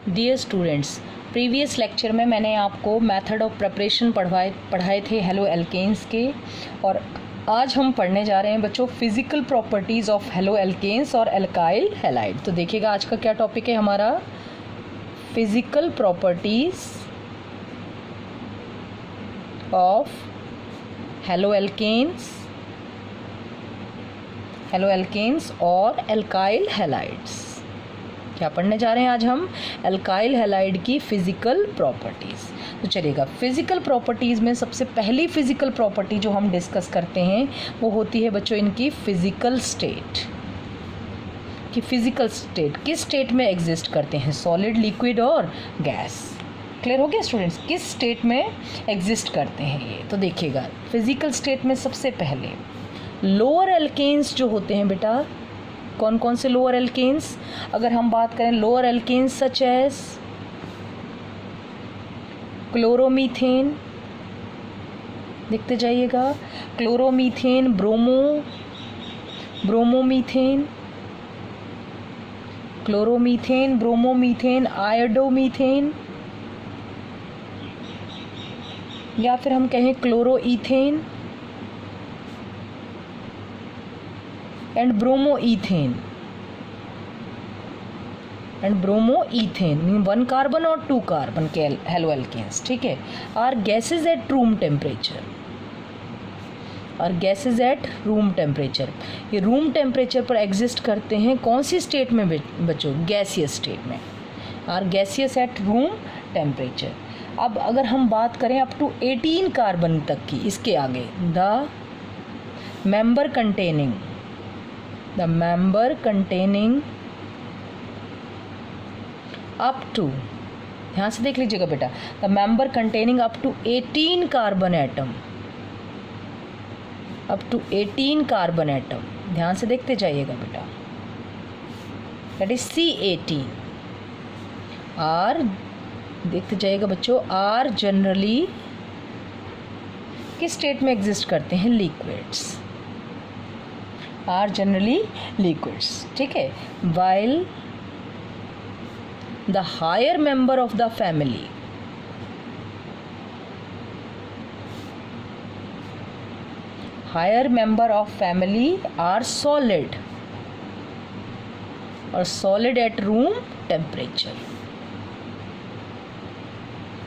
Dear students, previous lecture में मैंने आपको मेथड ऑफ प्रिपरेशन पढ़ाए थे हेलो एल्केन्स के, और आज हम पढ़ने जा रहे हैं बच्चों physical properties of haloalkanes और एल्काइल हैलाइड। तो देखिएगा आज का क्या टॉपिक है हमारा, physical properties of haloalkanes और एल्काइल हैलाइड्स। क्या पढ़ने जा रहे हैं आज हम, एल्काइल हैलाइड की फिजिकल प्रॉपर्टीज़। तो चलिएगा, फिजिकल प्रॉपर्टीज़ में सबसे पहली फिजिकल प्रॉपर्टी जो हम डिस्कस करते हैं वो होती है बच्चों इनकी फिजिकल स्टेट। कि फिजिकल स्टेट किस स्टेट में एग्जिस्ट करते हैं, सॉलिड, लिक्विड और गैस। क्लियर हो गया स्टूडेंट्स, किस स्टेट में एग्जिस्ट करते हैं ये। तो देखिएगा, फिजिकल स्टेट में सबसे पहले लोअर एल्केन्स जो होते हैं बेटा, कौन कौन से लोअर एल्केन्स, अगर हम बात करें lower alkanes such as chloromethane, देखते जाइएगा, क्लोरोमीथेन, ब्रोमोमीथेन, आयोडोमीथेन, या फिर हम कहें chloroethane and bromoethane mean 1 carbon और 2 कार्बन के हेलो एल्केन्स, ठीक है, are gases at room temperature. ये रूम टेम्परेचर पर एग्जिस्ट करते हैं कौन सी स्टेट में बच्चों, गैसियस स्टेट में, are gaseous at room temperature. अब अगर हम बात करें अप टू 18 कार्बन तक की, इसके आगे the member containing up to, ध्यान से देख लीजिएगा बेटा, the member containing up to 18 carbon atom, ध्यान से देखते जाइएगा बेटा, दैट इज C18, आर, देखते जाइएगा बच्चों, आर जनरली किस स्टेट में एग्जिस्ट करते हैं, लिक्विड्स, ठीक है। while the higher member of the family are solid at room temperature।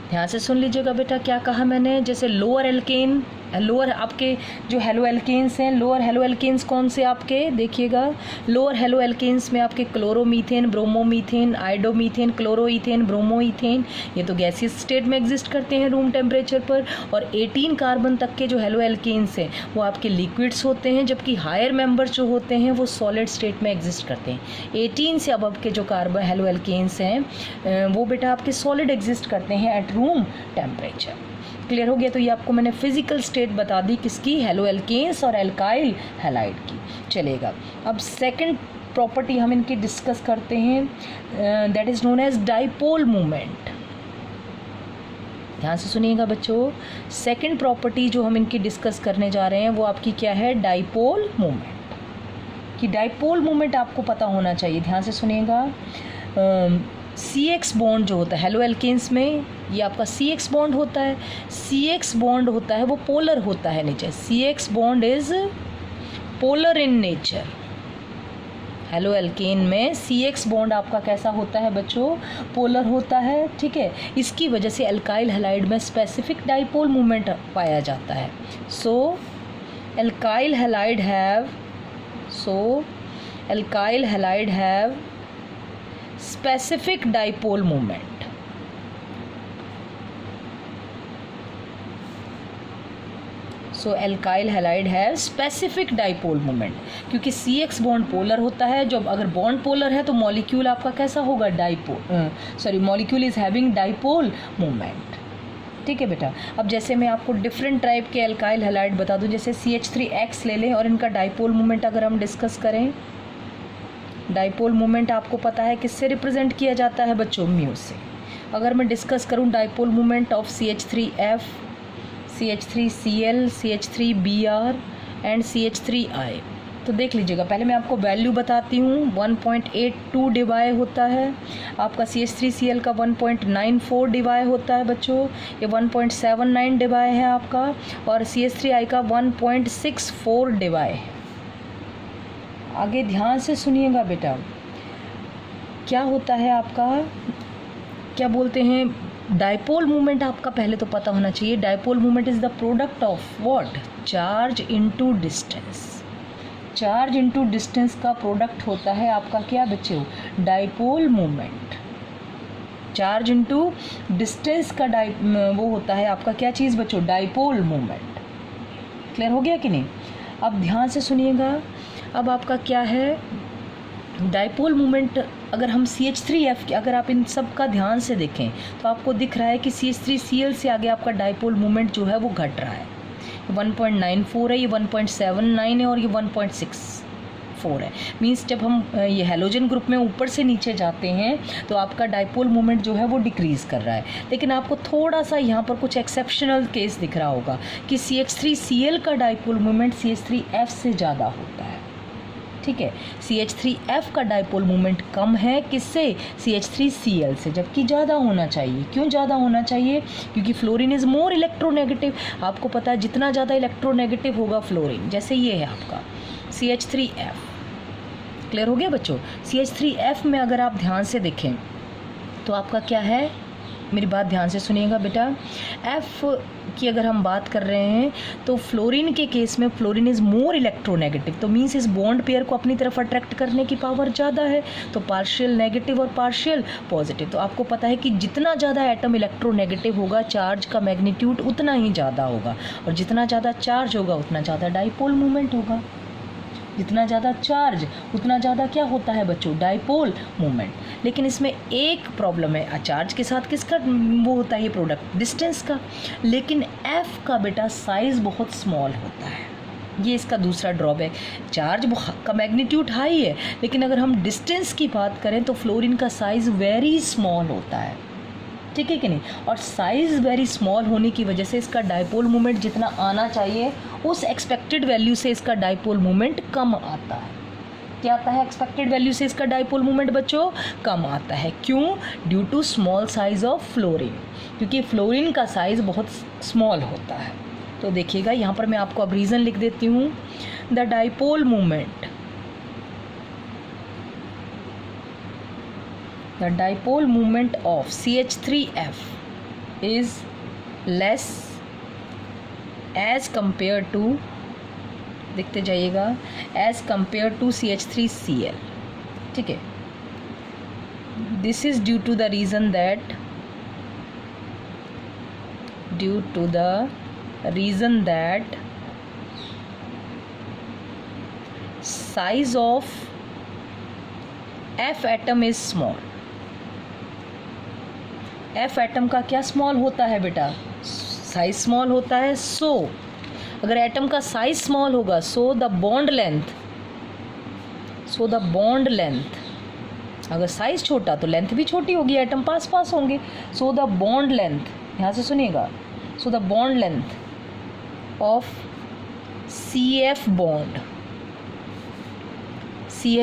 ध्यान से सुन लीजिएगा बेटा, क्या कहा मैंने, जैसे लोअर आपके जो हेलो एल्केन्स हैं, लोअर हेलो एल्केन्स कौन से आपके, देखिएगा, लोअर हेलो एल्केन्स में आपके क्लोरोमीथेन, ब्रोमोमीथेन, आयोडोमीथेन, क्लोरोईथेन, ब्रोमोईथेन, ये तो गैसियस स्टेट में एग्जिस्ट करते हैं रूम टेम्परेचर पर। और 18 कार्बन तक के जो हेलो एल्केन्स हैं वो आपके लिक्विड्स होते हैं, जबकि हायर मेंबर्स जो होते हैं वो सॉलिड स्टेट में एग्जिस्ट करते हैं। 18 से अब के जो कार्बन हेलो एल्केन्स हैं वो बेटा आपके सॉलिड एग्जिस्ट करते हैं एट रूम टेम्परेचर। क्लियर हो गया। तो ये आपको मैंने फिजिकल स्टेट बता दी किसकी, हेलो एल्केन्स और एल्काइल हैलाइड की। चलेगा, अब सेकंड प्रॉपर्टी हम इनकी डिस्कस करते हैं, that is known as dipole movement. ध्यान से सुनिएगा बच्चों, सेकंड प्रॉपर्टी जो हम इनकी डिस्कस करने जा रहे हैं वो आपकी क्या है, डाइपोल मूवमेंट। कि डाइपोल मूवमेंट आपको पता होना चाहिए, ध्यान से सुनिएगा। CX बॉन्ड जो होता है हेलो एल्केन्स में, ये आपका CX बॉन्ड होता है। CX बॉन्ड होता है वो पोलर होता है नीचे, CX bond is polar in nature. Halo alkane में CX बॉन्ड आपका कैसा होता है बच्चों, पोलर होता है, ठीक है। इसकी वजह से एल्काइल हैलाइड में स्पेसिफिक डाइपोल मूवमेंट पाया जाता है। So alkyl halide have specific dipole moment। So alkyl halide है स्पेसिफिक डाइपोल मूवमेंट, क्योंकि CX बॉन्ड पोलर होता है। जब अगर बॉन्ड पोलर है तो मॉलिक्यूल आपका कैसा होगा, molecule is having dipole movement, ठीक है बेटा। अब जैसे मैं आपको डिफरेंट टाइप के एल्काइल हैलाइड बता दूं, जैसे CH3X ले लें और इनका डाइपोल मूवमेंट अगर हम डिस्कस करें, डाइपोल मूवमेंट आपको पता है किससे रिप्रेजेंट किया जाता है बच्चों, म्यू से। अगर मैं डिस्कस करूं dipole movement of CH3F, CH3Cl, CH3Br and CH3I, तो तो देख लीजिएगा, पहले मैं आपको वैल्यू बताती हूँ। 1.82 डिवाई होता है आपका CH3Cl का, 1.94 डिवाई होता है बच्चों, ये 1.79 डिवाई है आपका, और CH3I का 1.64 डिवाई। आगे ध्यान से सुनिएगा बेटा, क्या होता है आपका, क्या बोलते हैं, डाइपोल मूवमेंट आपका पहले तो पता होना चाहिए। Dipole movement is the product of what, charge into distance. Charge into distance का प्रोडक्ट होता है आपका क्या बच्चों, dipole movement. Charge into distance का वो होता है आपका क्या चीज़ बच्चों, डाइपोल मूवमेंट। क्लियर हो गया कि नहीं? अब ध्यान से सुनिएगा, अब आपका क्या है डाइपोल मूवमेंट। अगर हम CH3F के, अगर आप इन सब का ध्यान से देखें तो आपको दिख रहा है कि CH3Cl से आगे आपका डाइपोल मूवमेंट जो है वो घट रहा है। 1.94 है, ये 1.79 है और ये 1.64 है। मींस जब हम ये हैलोजन ग्रुप में ऊपर से नीचे जाते हैं तो आपका डाइपोल मूवमेंट जो है वो डिक्रीज़ कर रहा है। लेकिन आपको थोड़ा सा यहाँ पर कुछ एक्सेप्शनल केस दिख रहा होगा कि CH3Cl का डाइपोल मूवमेंट CH3F से ज़्यादा होता है। ठीक है, CH3F का डाइपोल मूवमेंट कम है किससे, CH3Cl से, जबकि ज़्यादा होना चाहिए। क्यों ज़्यादा होना चाहिए? क्योंकि फ्लोरीन इज़ मोर इलेक्ट्रोनेगेटिव। आपको पता है जितना ज़्यादा इलेक्ट्रोनेगेटिव होगा फ्लोरीन, जैसे ये है आपका CH3F। क्लियर हो गया बच्चों? CH3F में अगर आप ध्यान से देखें तो आपका क्या है, मेरी बात ध्यान से सुनिएगा बेटा। F की अगर हम बात कर रहे हैं तो फ्लोरीन के केस में फ्लोरीन इज़ मोर इलेक्ट्रोनेगेटिव, तो मीन्स इस बॉन्ड पेयर को अपनी तरफ अट्रैक्ट करने की पावर ज़्यादा है, तो पार्शियल नेगेटिव और पार्शियल पॉजिटिव। तो आपको पता है कि जितना ज़्यादा एटम इलेक्ट्रोनेगेटिव होगा चार्ज का मैग्नीट्यूड उतना ही ज़्यादा होगा, और जितना ज़्यादा चार्ज होगा उतना ज़्यादा डाइपोल मूवमेंट होगा। जितना ज़्यादा चार्ज उतना ज़्यादा क्या होता है बच्चों, डाइपोल मूवमेंट। लेकिन इसमें एक प्रॉब्लम है, चार्ज के साथ किसका वो होता है ये प्रोडक्ट, डिस्टेंस का। लेकिन F का बेटा साइज़ बहुत स्मॉल होता है, ये इसका दूसरा ड्रॉबैक। चार्ज का मैग्नीट्यूड हाई है, लेकिन अगर हम डिस्टेंस की बात करें तो फ्लोरीन का साइज़ वेरी स्मॉल होता है। ठीक है कि नहीं? और साइज़ वेरी स्मॉल होने की वजह से इसका डाइपोल मूवमेंट जितना आना चाहिए उस एक्सपेक्टेड वैल्यू से इसका डाइपोल मूवमेंट कम आता है। क्या आता है? एक्सपेक्टेड वैल्यू से इसका डाइपोल मूवमेंट बच्चों कम आता है। क्यों? Due to small size of fluorine, क्योंकि फ्लोरीन का साइज़ बहुत स्मॉल होता है। तो देखिएगा यहाँ पर मैं आपको अब रीज़न लिख देती हूँ। The dipole movement, the dipole moment of CH3F is less as compared to, देखते जाइएगा, as compared to CH3Cl। ठीक है, this is due to the reason that size of F atom is small। F atom का क्या small होता है बेटा, size small होता है। सो अगर एटम का साइज स्मॉल होगा, सो द बॉन्ड लेंथ, अगर साइज छोटा तो लेंथ भी छोटी होगी, एटम पास पास होंगे। सो द बॉन्ड लेंथ, यहाँ से सुनिएगा, so the bond length of CF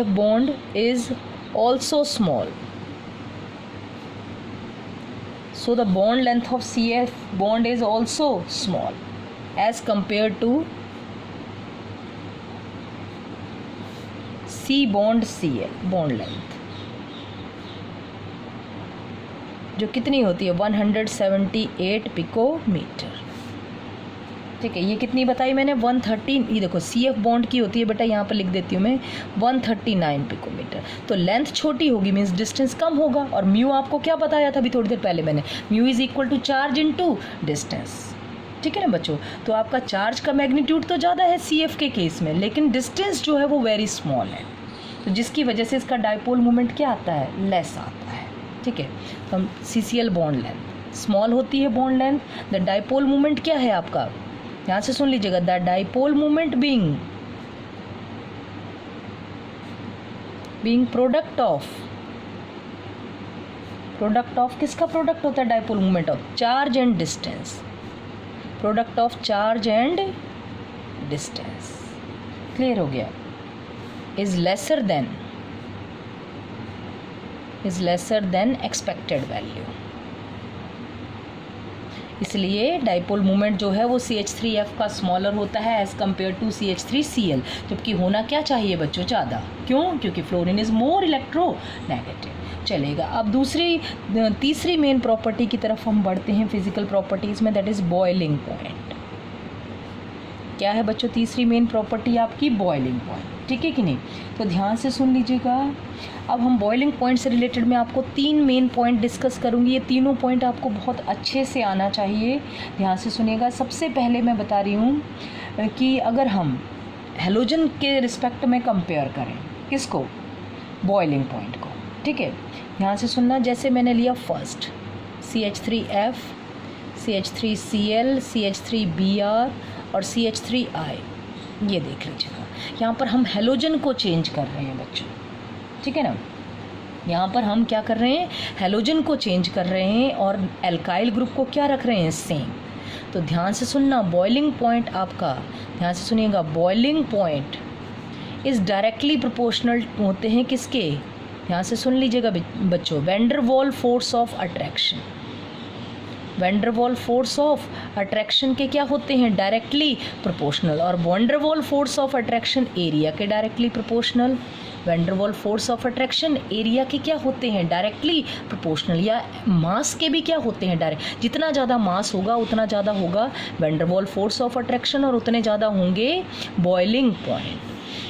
bond is also small. So the bond length of CF bond is also small as compared to C bond Cl bond length, जो कितनी होती है 178 picometre. ठीक है, ये कितनी बताई मैंने 113, ये देखो CF बॉन्ड की होती है बेटा, यहाँ पर लिख देती हूँ मैं 139 पिकोमीटर। तो लेंथ छोटी होगी मीन्स डिस्टेंस कम होगा। और म्यू आपको क्या बताया था अभी थोड़ी देर पहले मैंने, mu is equal to charge into distance. ठीक है ना बच्चों? तो आपका चार्ज का मैग्नीट्यूड तो ज़्यादा है CF के केस में, लेकिन डिस्टेंस जो है वो वेरी स्मॉल है, तो जिसकी वजह से इसका डाइपोल मूवमेंट क्या आता है, लेस आता है। ठीक है, तो हम CCl बॉन्ड लेंथ स्मॉल होती है, bond length. The dipole movement क्या है आपका, यहाँ से सुन लीजिएगा, the dipole movement being product of किसका प्रोडक्ट होता है dipole movement of, charge and distance, product of charge and distance. Clear हो गया? Is lesser than expected value. इसलिए डाइपोल मोमेंट जो है वो CH3F का स्मॉलर होता है एज़ कम्पेयर टू CH3Cl, जबकि होना क्या चाहिए बच्चों ज़्यादा। क्यों? क्योंकि फ्लोरीन इज़ मोर इलेक्ट्रोनेगेटिव। चलेगा। अब तीसरी मेन प्रॉपर्टी की तरफ हम बढ़ते हैं फिजिकल प्रॉपर्टीज़ में, दैट इज़ बॉइलिंग पॉइंट। क्या है बच्चों तीसरी मेन प्रॉपर्टी आपकी? Boiling point. ठीक है कि नहीं? तो ध्यान से सुन लीजिएगा। अब हम बॉइलिंग पॉइंट से रिलेटेड मैं आपको 3 मेन पॉइंट डिस्कस करूंगी। ये तीनों पॉइंट आपको बहुत अच्छे से आना चाहिए। ध्यान से सुनिएगा। सबसे पहले मैं बता रही हूँ कि अगर हम हेलोजन के रिस्पेक्ट में कंपेयर करें, किसको? बॉइलिंग पॉइंट को। ठीक है, ध्यान से सुनना। जैसे मैंने लिया फर्स्ट CH3F, CH3Cl, CH3Br और CH3I। ये देख लीजिएगा, यहाँ पर हम हेलोजन को चेंज कर रहे हैं बच्चों। ठीक है ना? यहाँ पर हम क्या कर रहे हैं? हेलोजन को चेंज कर रहे हैं और एल्काइल ग्रुप को क्या रख रहे हैं? सेम। तो ध्यान से सुनना, बॉइलिंग पॉइंट आपका, ध्यान से सुनिएगा, boiling point is directly proportional होते हैं किसके? ध्यान से सुन लीजिएगा बच्चों, van der Waals force of attraction. Van der Waals force of attraction के क्या होते हैं? Directly proportional. और van der Waals force of attraction area के directly proportional. Van der Waals force of attraction area के क्या होते हैं? Directly proportional. या मास के भी क्या होते हैं? डायरेक्ट। जितना ज़्यादा मास होगा उतना ज़्यादा होगा van der Waals force of attraction और उतने ज़्यादा होंगे बॉइलिंग पॉइंट।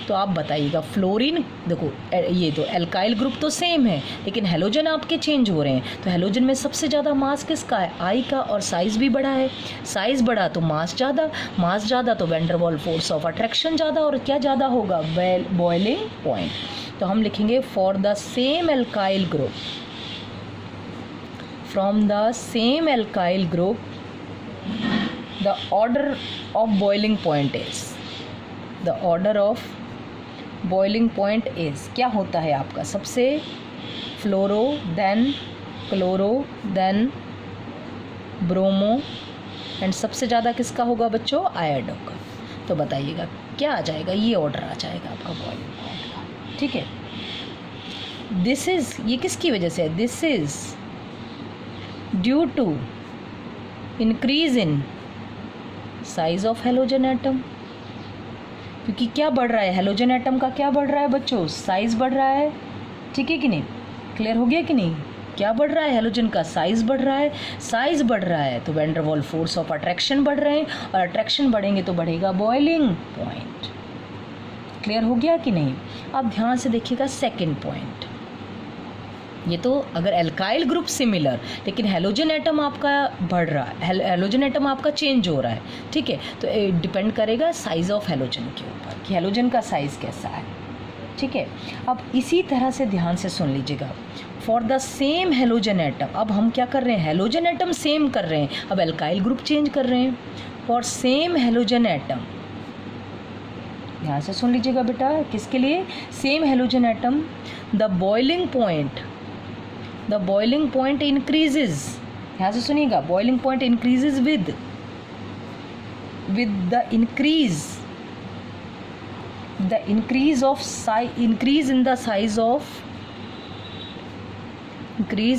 तो आप बताइएगा, फ्लोरीन देखो, ये तो एल्काइल ग्रुप तो सेम है लेकिन हेलोजन आपके चेंज हो रहे हैं। तो हेलोजन में सबसे ज़्यादा मास किसका है? आई का। और साइज़ भी बड़ा है। साइज़ बड़ा तो मास ज़्यादा, मास ज़्यादा तो van der Waals force of attraction ज़्यादा। और क्या ज़्यादा होगा? Boiling point. तो हम लिखेंगे for the same alkyl group, from the same alkyl group the order of boiling point is, the order of boiling point is क्या होता है आपका? सबसे fluoro, then chloro, then bromo, and सबसे ज़्यादा किसका होगा बच्चों? आयोडो का। तो बताइएगा क्या आ जाएगा? ये ऑर्डर आ जाएगा आपका बॉइलिंग पॉइंट का। ठीक है, दिस इज़, ये किसकी वजह से है? This is due to increase in size of halogen atom. क्योंकि क्या बढ़ रहा है? हेलोजन एटम का क्या बढ़ रहा है बच्चों? साइज़ बढ़ रहा है। ठीक है कि नहीं? क्लियर हो गया कि नहीं? क्या बढ़ रहा है? हेलोजन का साइज़ बढ़ रहा है। साइज़ बढ़ रहा है तो van der Waals force of attraction बढ़ रहे हैं, और अट्रैक्शन बढ़ेंगे तो बढ़ेगा बॉइलिंग पॉइंट। क्लियर हो गया कि नहीं? अब ध्यान से देखिएगा सेकेंड पॉइंट। ये तो अगर एल्काइल ग्रुप सिमिलर लेकिन हेलोजन एटम आपका बढ़ रहा है, हेलोजन एटम आपका चेंज हो रहा है। ठीक है, तो डिपेंड करेगा साइज़ ऑफ हेलोजन के ऊपर कि हेलोजन का साइज़ कैसा है। ठीक है, अब इसी तरह से ध्यान से सुन लीजिएगा, for the same halogen atom. अब हम क्या कर रहे हैं? हेलोजन एटम सेम कर रहे हैं, अब एल्काइल ग्रुप चेंज कर रहे हैं। फॉर सेम हेलोजन एटम, ध्यान से सुन लीजिएगा बेटा, किसके लिए? Same halogen atom, the boiling point increases. ध्यान से सुनिएगा, boiling point increases with the increase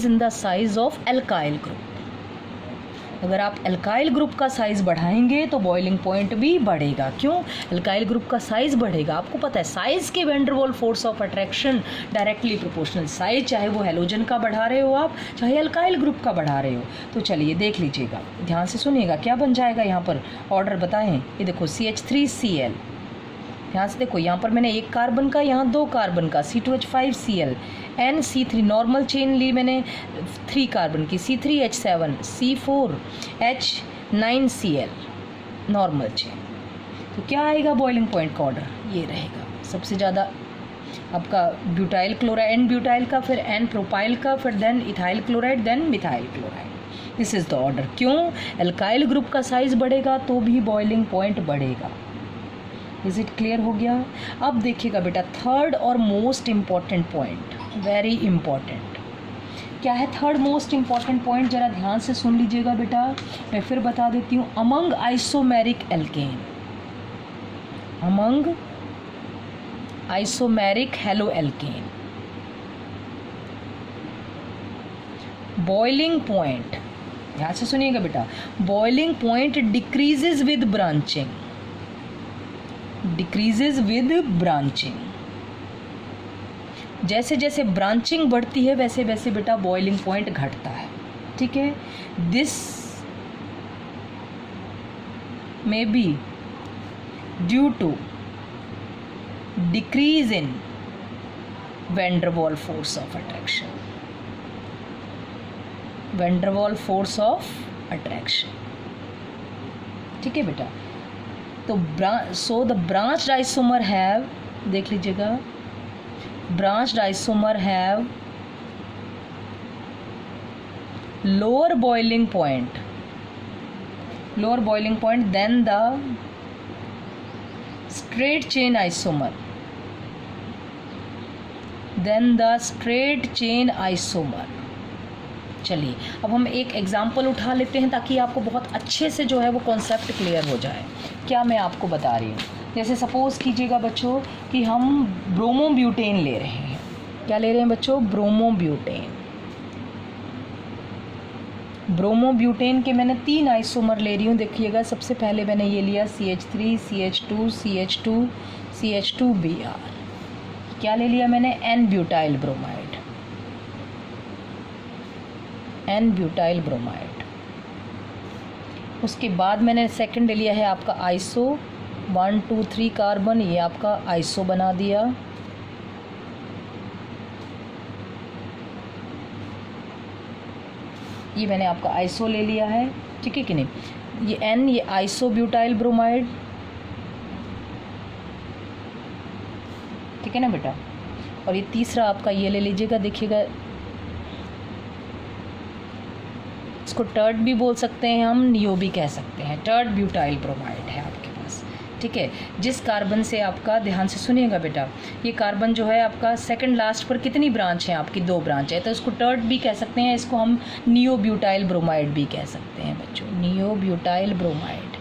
in the size of alkyl group। अगर आप एल्काइल ग्रुप का साइज़ बढ़ाएंगे तो बॉइलिंग पॉइंट भी बढ़ेगा। क्यों? एल्काइल ग्रुप का साइज़ बढ़ेगा। आपको पता है साइज़ के van der Waals force of attraction directly proportional. Size चाहे वो हेलोजन का बढ़ा रहे हो आप, चाहे एल्काइल ग्रुप का बढ़ा रहे हो। तो चलिए देख लीजिएगा, ध्यान से सुनिएगा, क्या बन जाएगा यहाँ पर? ऑर्डर बताएं। ये देखो CH3Cl, ध्यान से देखो, यहाँ पर मैंने 1 कार्बन का, यहाँ 2 कार्बन का, C2H5Cl, NC3 नॉर्मल चेन ली मैंने 3 कार्बन की, C3H7, C4H9Cl नॉर्मल चेन। तो क्या आएगा बॉइलिंग पॉइंट का ऑर्डर? ये रहेगा। सबसे ज़्यादा आपका ब्यूटाइल क्लोराइड, एन ब्यूटाइल का, फिर एन प्रोपाइल का, फिर then ethyl chloride, then methyl chloride. This is the order. क्यों? एल्काइल ग्रुप का साइज़ बढ़ेगा तो भी बॉइलिंग पॉइंट बढ़ेगा। इज़ इट क्लियर हो गया? अब देखिएगा बेटा, थर्ड और most important point, very important. क्या है थर्ड मोस्ट इम्पॉर्टेंट पॉइंट? ज़रा ध्यान से सुन लीजिएगा बेटा, मैं फिर बता देती हूँ। Among isomeric alkane, among isomeric haloalkane. Boiling point, ध्यान से सुनिएगा बेटा, boiling point decreases with branching, decreases with branching. जैसे जैसे ब्रांचिंग बढ़ती है वैसे वैसे बेटा बॉइलिंग पॉइंट घटता है, ठीक है। This may be due to decrease in van der Waals force of attraction, van der Waals force of attraction, ठीक है बेटा। तो so the branched isomer have, देख लीजिएगा, branched isomer have lower boiling point than the straight chain isomer, चलिए अब हम एक एग्जाम्पल उठा लेते हैं ताकि आपको बहुत अच्छे से जो है वो कॉन्सेप्ट क्लियर हो जाए। क्या मैं आपको बता रही हूँ, जैसे सपोज कीजिएगा बच्चों कि हम ब्रोमोब्यूटेन ले रहे हैं। क्या ले रहे हैं बच्चों? ब्रोमोब्यूटेन। ब्रोमोब्यूटेन के मैंने 3 आइसोमर ले रही हूँ। देखिएगा, सबसे पहले मैंने ये लिया CH3, CH2, CH2, CH2Br। क्या ले लिया मैंने? N-ब्यूटाइल ब्रोमाइड, N-ब्यूटाइल ब्रोमाइड। उसके बाद मैंने सेकंड ले लिया है आपका आइसो 1, 2, 3 कार्बन, ये आपका आइसो बना दिया। ये मैंने आपका आइसो ले लिया है, ठीक है कि नहीं। ये N, ये आइसो ब्यूटाइल ब्रोमाइड, ठीक है ना बेटा। और ये तीसरा आपका ये ले लीजिएगा, देखिएगा इसको टर्ड भी बोल सकते हैं हम, नियो भी कह सकते हैं। टर्ड ब्यूटाइल ब्रोमाइड है आपके पास, ठीक है। जिस कार्बन से आपका, ध्यान से सुनिएगा बेटा, ये कार्बन जो है आपका सेकंड लास्ट पर कितनी ब्रांच है आपकी? 2 ब्रांच है, तो इसको टर्ड भी कह सकते हैं, इसको हम नियो ब्यूटाइल ब्रोमाइड भी कह सकते हैं बच्चों, नियो ब्यूटाइल ब्रोमाइड,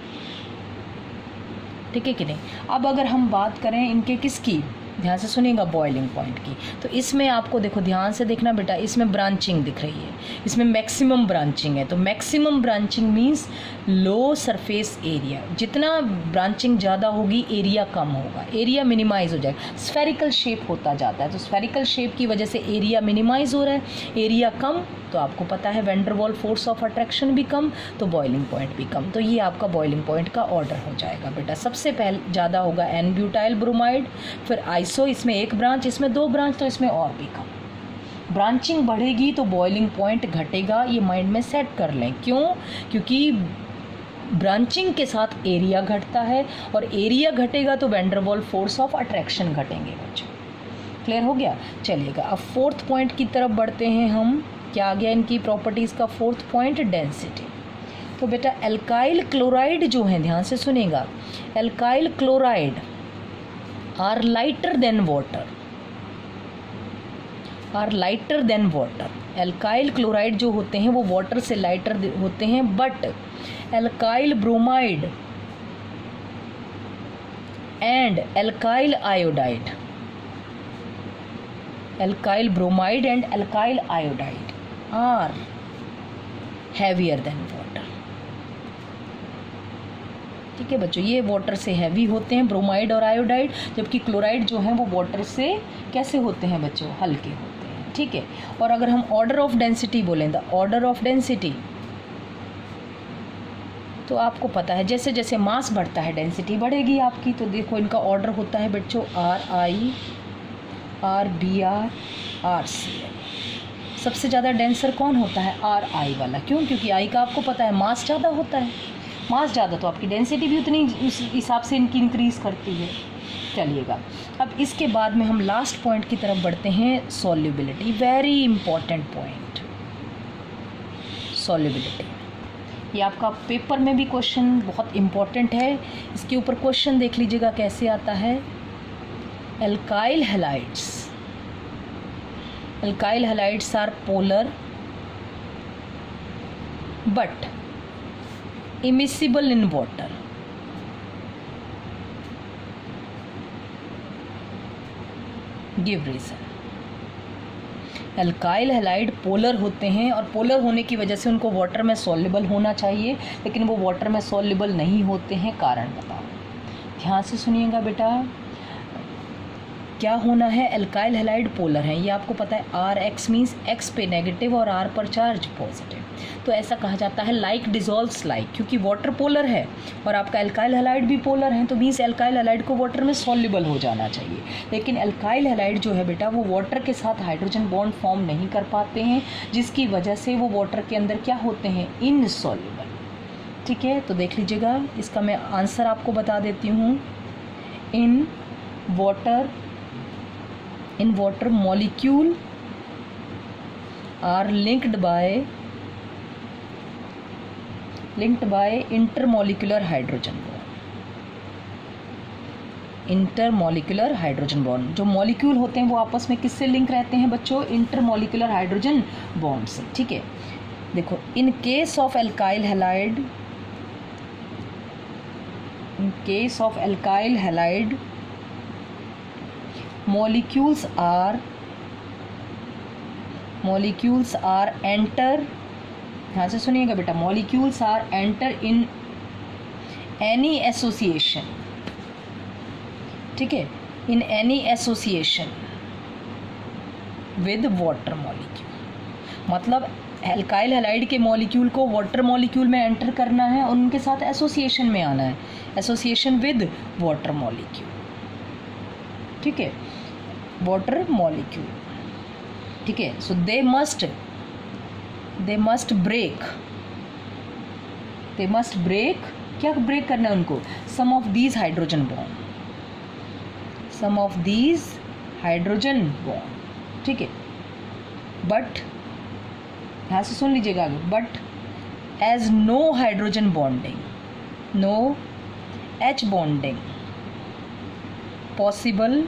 ठीक है कि नहीं। अब अगर हम बात करें इनके किसकी, ध्यान से सुनिएगा, बॉइलिंग पॉइंट की, तो इसमें आपको देखो, ध्यान से देखना बेटा, इसमें ब्रांचिंग दिख रही है, इसमें मैक्सिमम ब्रांचिंग है। तो मैक्सिमम ब्रांचिंग मींस लो सरफेस एरिया, जितना ब्रांचिंग ज़्यादा होगी एरिया कम होगा, एरिया मिनिमाइज हो जाएगा। स्फेरिकल शेप होता जाता है, तो स्फेरिकल शेप की वजह से एरिया मिनिमाइज हो रहा है, एरिया कम, तो आपको पता है van der Waals force of attraction भी कम, तो बॉइलिंग पॉइंट भी कम। तो ये आपका बॉइलिंग पॉइंट का ऑर्डर हो जाएगा बेटा। सबसे पहले ज़्यादा होगा N ब्यूटाइल ब्रोमाइड, फिर आइसो, इसमें 1 ब्रांच, इसमें 2 ब्रांच, तो इसमें और भी कम। ब्रांचिंग बढ़ेगी तो बॉइलिंग पॉइंट घटेगा, ये माइंड में सेट कर लें। क्यों? क्योंकि ब्रांचिंग के साथ एरिया घटता है, और एरिया घटेगा तो van der Waals force of attraction घटेंगे बच्चों। क्लियर हो गया? चलिएगा, अब 4th पॉइंट की तरफ बढ़ते हैं हम। क्या आ गया इनकी प्रॉपर्टीज़ का 4th पॉइंट? डेंसिटी। तो बेटा एल्काइल क्लोराइड जो है, ध्यान से सुनेगा, alkyl chloride are lighter than water, are lighter than water. Alkyl chloride जो होते हैं वो वाटर से लाइटर होते हैं, but alkyl bromide and alkyl iodide, alkyl bromide and alkyl iodide are heavier than water, ठीक है बच्चों। ये वाटर से हैवी होते हैं, ब्रोमाइड और आयोडाइड, जबकि क्लोराइड जो है वो वाटर से कैसे होते हैं बच्चों? हल्के होते हैं, ठीक है। और अगर हम ऑर्डर ऑफ डेंसिटी बोलें, द ऑर्डर ऑफ डेंसिटी, तो आपको पता है जैसे जैसे मास बढ़ता है डेंसिटी बढ़ेगी आपकी। तो देखो इनका ऑर्डर होता है बच्चों RI, RBr, RCl। सबसे ज़्यादा डेंसर कौन होता है? RI वाला। क्यों? क्योंकि I का आपको पता है मास ज़्यादा होता है, मास ज़्यादा तो आपकी डेंसिटी भी उतनी उस हिसाब से इनकी इंक्रीज़ करती है। चलिएगा, अब इसके बाद में हम लास्ट पॉइंट की तरफ बढ़ते हैं, solubility. Very important point, solubility. ये आपका पेपर में भी क्वेश्चन बहुत इम्पॉर्टेंट है, इसके ऊपर क्वेश्चन देख लीजिएगा कैसे आता है। Alkyl halides, alkyl halides are polar but immiscible in water, give reason. Alkyl halide polar होते हैं और पोलर होने की वजह से उनको वाटर में सॉल्युबल होना चाहिए, लेकिन वो वाटर में सॉल्युबल नहीं होते हैं। कारण बताओ, ध्यान से सुनिएगा बेटा। क्या होना है? एल्काइल हैलाइड पोलर हैं, ये आपको पता है। आर एक्स मीन्स एक्स पे नेगेटिव और आर पर चार्ज पॉजिटिव, तो ऐसा कहा जाता है लाइक डिजॉल्व्स लाइक, क्योंकि वाटर पोलर है और आपका एल्काइल हैलाइड भी पोलर है, तो मीन्स एल्काइल हैलाइड को वाटर में सॉल्युबल हो जाना चाहिए। लेकिन एल्काइल हैलाइड जो है बेटा वो वाटर के साथ हाइड्रोजन बॉन्ड फॉर्म नहीं कर पाते हैं, जिसकी वजह से वो वाटर के अंदर क्या होते हैं? इनसॉल्युबल। ठीक है, तो देख लीजिएगा, इसका मैं आंसर आपको बता देती हूँ। इन water molecule are linked by intermolecular hydrogen bond। Intermolecular hydrogen bond, जो मॉलिक्यूल होते हैं वो आपस में किससे लिंक रहते हैं बच्चों? इंटरमोलिकुलर हाइड्रोजन बॉन्ड से। ठीक है, देखो, in case of alkyl halide molecules are enter, ध्यान से सुनिएगा बेटा, molecules are enter in any association। ठीक है, in any association with water molecule, मतलब एल्काइल हैलाइड के मॉलिक्यूल को वाटर मॉलिक्यूल में एंटर करना है और उनके साथ एसोसिएशन में आना है, एसोसिएशन विद वाटर मॉलिक्यूल। ठीक है, वाटर मॉलिक्यूल। ठीक है, सो दे मस्ट ब्रेक, क्या ब्रेक करना है उनको? Some of these hydrogen bond. ठीक है, बट यहाँ से सुन लीजिएगा आगे, but as no hydrogen bonding, no H bonding possible.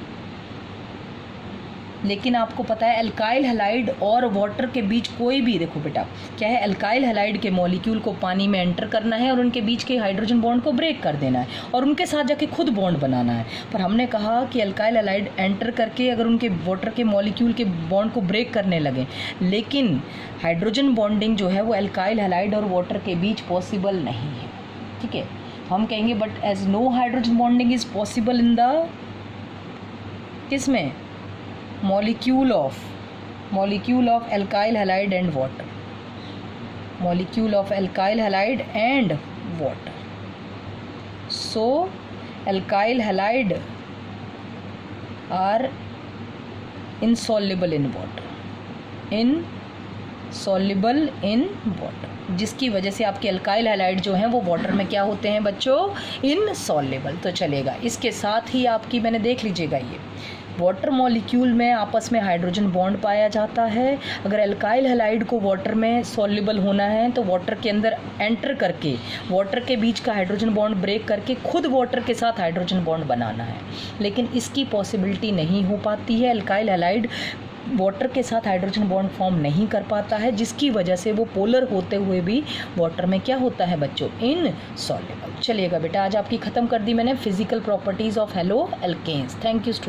लेकिन आपको पता है एल्काइल हैलाइड और वाटर के बीच कोई भी, देखो बेटा क्या है, एल्काइल हैलाइड के मॉलिक्यूल को पानी में एंटर करना है और उनके बीच के हाइड्रोजन बॉन्ड को ब्रेक कर देना है और उनके साथ जाके खुद बॉन्ड बनाना है। पर हमने कहा कि एल्काइल हैलाइड एंटर करके अगर उनके वाटर के मॉलिक्यूल के बॉन्ड को ब्रेक करने लगे, लेकिन हाइड्रोजन बॉन्डिंग जो है वो एल्काइल हैलाइड और वाटर के बीच पॉसिबल नहीं है। ठीक है, हम कहेंगे but as no hydrogen bonding is possible in the किसमें? molecule of alkyl halide and water, molecule of alkyl halide and water। so alkyl halide are insoluble in water, जिसकी वजह से आपके अल्काइल हैलाइड जो हैं वो वाटर में क्या होते हैं बच्चों? इनसॉल्युबल। तो चलेगा, इसके साथ ही आपकी मैंने देख लीजिएगा, ये वाटर मॉलिक्यूल में आपस में हाइड्रोजन बॉन्ड पाया जाता है। अगर एल्काइल हैलाइड को वाटर में सॉल्युबल होना है तो वाटर के अंदर एंटर करके वाटर के बीच का हाइड्रोजन बॉन्ड ब्रेक करके खुद वाटर के साथ हाइड्रोजन बॉन्ड बनाना है, लेकिन इसकी पॉसिबिलिटी नहीं हो पाती है। एल्काइल हैलाइड वाटर के साथ हाइड्रोजन बॉन्ड फॉर्म नहीं कर पाता है, जिसकी वजह से वो पोलर होते हुए भी वाटर में क्या होता है बच्चों? इनसॉल्युबल। चलिएगा बेटा, आज आपकी ख़त्म कर दी मैंने physical properties of haloalkanes. Thank you student.